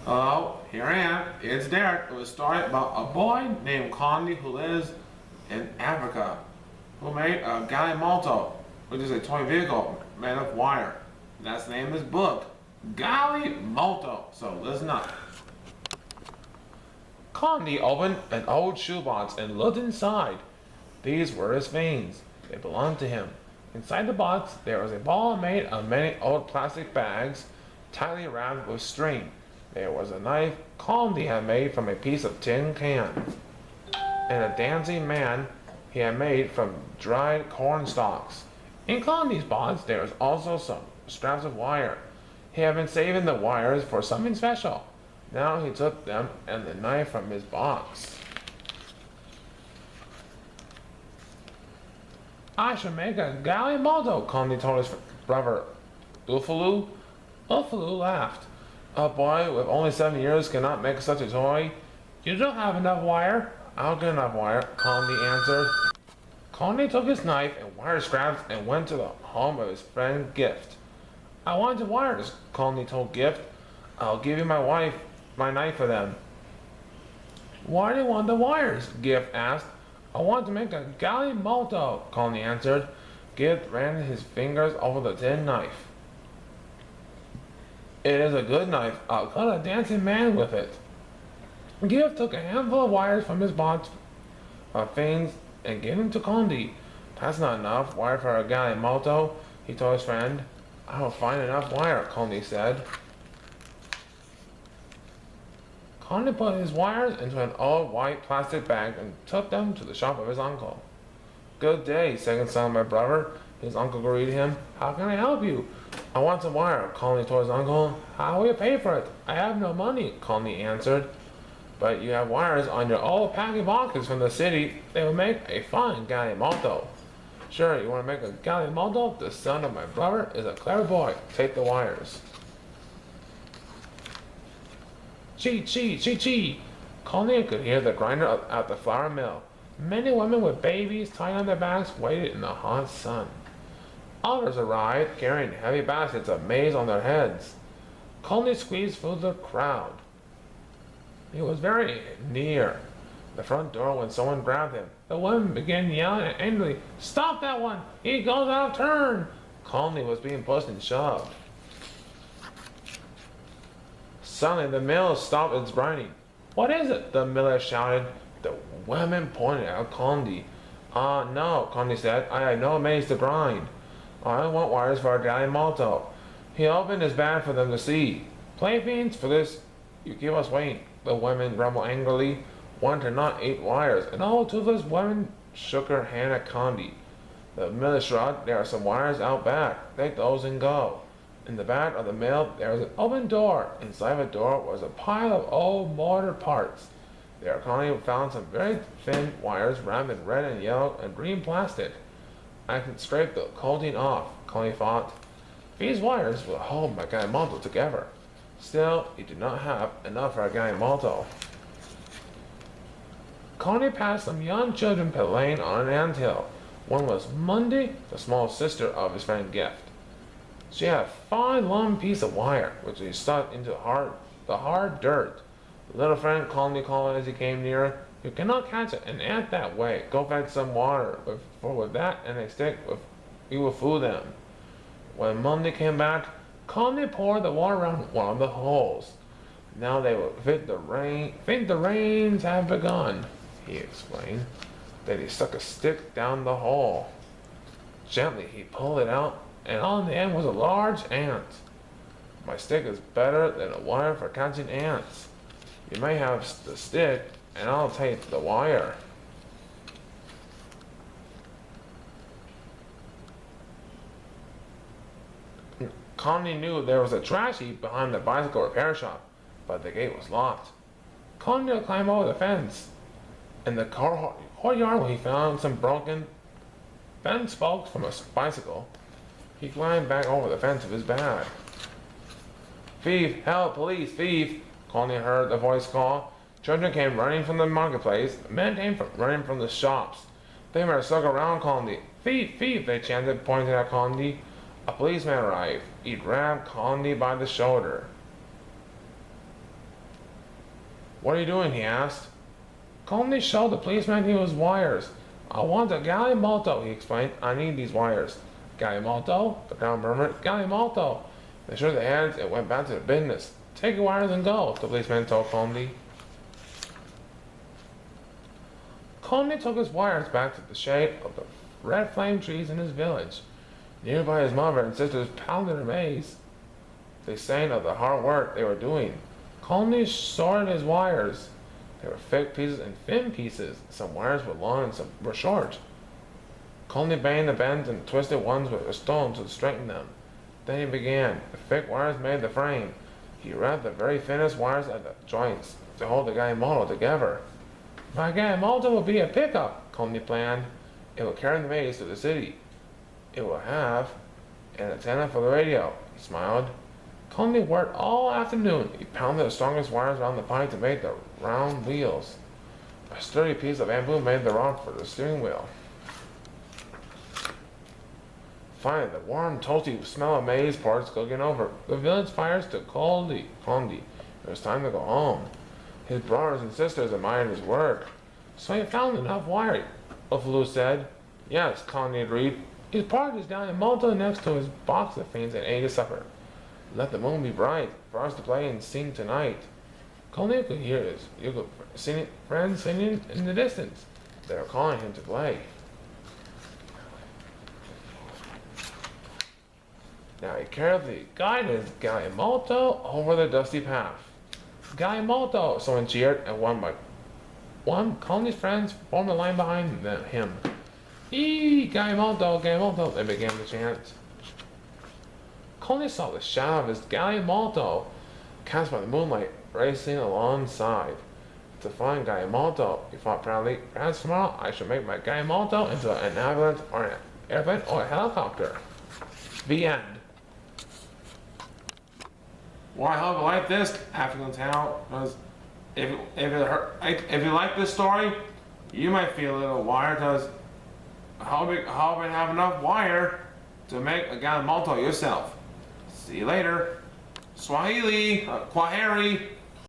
Hello, here I am. It's Derrick. It was started by a boy named Condi who lives in Africa, who made a Galimoto, which is a toy vehicle made of wire. That's the name of his book, Galimoto. So listen up. Condi opened an old shoebox and looked inside. These were his veins. They belonged to him. Inside the box, there was a ball made of many old plastic bags, tightly wrapped with string. There was a knife Condi had made from a piece of tin can, and a dancing man he had made from dried corn stalks. In Condi's box, there was also some straps of wire. He had been saving the wires for something special. Now he took them and the knife from his box. I should make a Galimoto, Condi told his brother Ufalu. Ufalu laughed. A boy with only 7 years cannot make such a toy. You don't have enough wire. I'll get enough wire, Condi answered. Condi took his knife and wire scraps and went to the home of his friend Gift. I want the wires, Condi told Gift. I'll give you my knife for them. Why do you want the wires? Gift asked. I want to make a Galimoto, Condi answered. Gift ran his fingers over the tin knife. It is a good knife. I'll cut a dancing man with it. Gift took a handful of wires from his box of things and gave them to Condi. That's not enough wire for a Galimoto, he told his friend. I will find enough wire, Condi said. Condi put his wires into an old white plastic bag and took them to the shop of his uncle. Good day, second son of my brother. His uncle greeted him. How can I help you? I want some wire, Condi told his uncle. How will you pay for it? I have no money, Condi answered. But you have wires on your old packing boxes from the city. They will make a fine Galimoto. Sure, you want to make a Galimoto? The son of my brother is a clever boy. Take the wires. Chee, chee, chee, chee. Condi could hear the grinder at the flour mill. Many women with babies tied on their backs waited in the hot sun. Others arrived carrying heavy baskets of maize on their heads. Condi squeezed through the crowd. He was very near the front door when someone grabbed him. The woman began yelling angrily, Stop that one! He goes out of turn! Condi was being pushed and shoved. Suddenly the mill stopped its grinding. What is it? The miller shouted. The women pointed at Condi. No, Condi said. I have no maize to grind. I want wires for a Galimoto. He opened his bag for them to see. Playthings for this you keep us waiting, the women grumbled angrily. One to not 8 wires. An old toothless woman shook her hand at Condi. The miller shrugged. There are some wires out back. Take those and go. In the back of the mill there was an open door. Inside the door was a pile of old motor parts. There Condi found some very thin wires wrapped in red and yellow and green plastic. I can scrape the coating off, Condi thought. These wires will hold my Galimoto together. Still, he did not have enough for a Galimoto. Condi passed some young children playing on an anthill. One was Monday, the small sister of his friend Gift. She had a fine long piece of wire, which he stuck into the hard dirt. The little friend calmly called as he came nearer, You cannot catch an ant that way. Go fetch some water, for with that and a stick, you will fool them. When Monday came back, Condi poured the water around one of the holes. Now they will think the rains have begun, he explained. Then he stuck a stick down the hole. Gently he pulled it out, and on the end was a large ant. My stick is better than a wire for catching ants. You may have the stick, and I'll take the wire. Condi knew there was a trash heap behind the bicycle repair shop, but the gate was locked. Condi climbed over the fence. In the courtyard, he found some broken bent spokes from a bicycle. He climbed back over the fence with his bag. Thief! Help! Police! Thief! Condi heard the voice call. Children came running from the marketplace. Men came running from the shops. They were circled around Condi. Thief! Thief! They chanted, pointing at Condi. A policeman arrived. He grabbed Condi by the shoulder. What are you doing? He asked. Calmly showed the policeman his wires. I want a Galimoto, he explained. I need these wires. Galimoto? The crowd murmured. Galimoto! They shook their heads and went back to their business. Take your wires and go, the policeman told Calmly. Calmly took his wires back to the shade of the red flame trees in his village. Nearby, his mother and sisters pounded their maize. They sang of the hard work they were doing. Calmly sorted his wires. There were thick pieces and thin pieces. Some wires were long and some were short. Calmly banged the bends and twisted ones with a stone to straighten them. Then he began. The thick wires made the frame. He wrapped the very thinnest wires at the joints to hold the Galimoto together. My Galimoto will be a pickup, Calmly planned. It will carry the maize to the city. It will have an antenna for the radio, he smiled. Calmly worked all afternoon. He pounded the strongest wires around the pipe to make the round wheels. A sturdy piece of bamboo made the rod for the steering wheel. Finally, the warm, toasty smell of maize parts cooking over. The village fires took Calmly. It was time to go home. His brothers and sisters admired his work. So you found enough wire, Ufulu said. Yes, Calmly agreed. He parked his Galimoto next to his box of things and ate his supper. Let the moon be bright for us to play and sing tonight. Calmly could hear his friends singing in the distance. They were calling him to play. Now he carefully guided his Galimoto over the dusty path. Galimoto! Someone cheered, and one by one, Calmly's friends formed a line behind him. Eee! Galimoto! Galimoto! They began to chant. Calmly saw the shadow of his Galimoto cast by the moonlight racing alongside. It's a fine Galimoto, he thought proudly. Perhaps tomorrow I shall make my Galimoto into an ambulance or an airplane or a helicopter. The end. Well, I hope you like this African tale, because if you like this story, you might feel a little wired, because I hope you have enough wire to make a Galimoto yourself. See you later. Swahili, Kwaheri.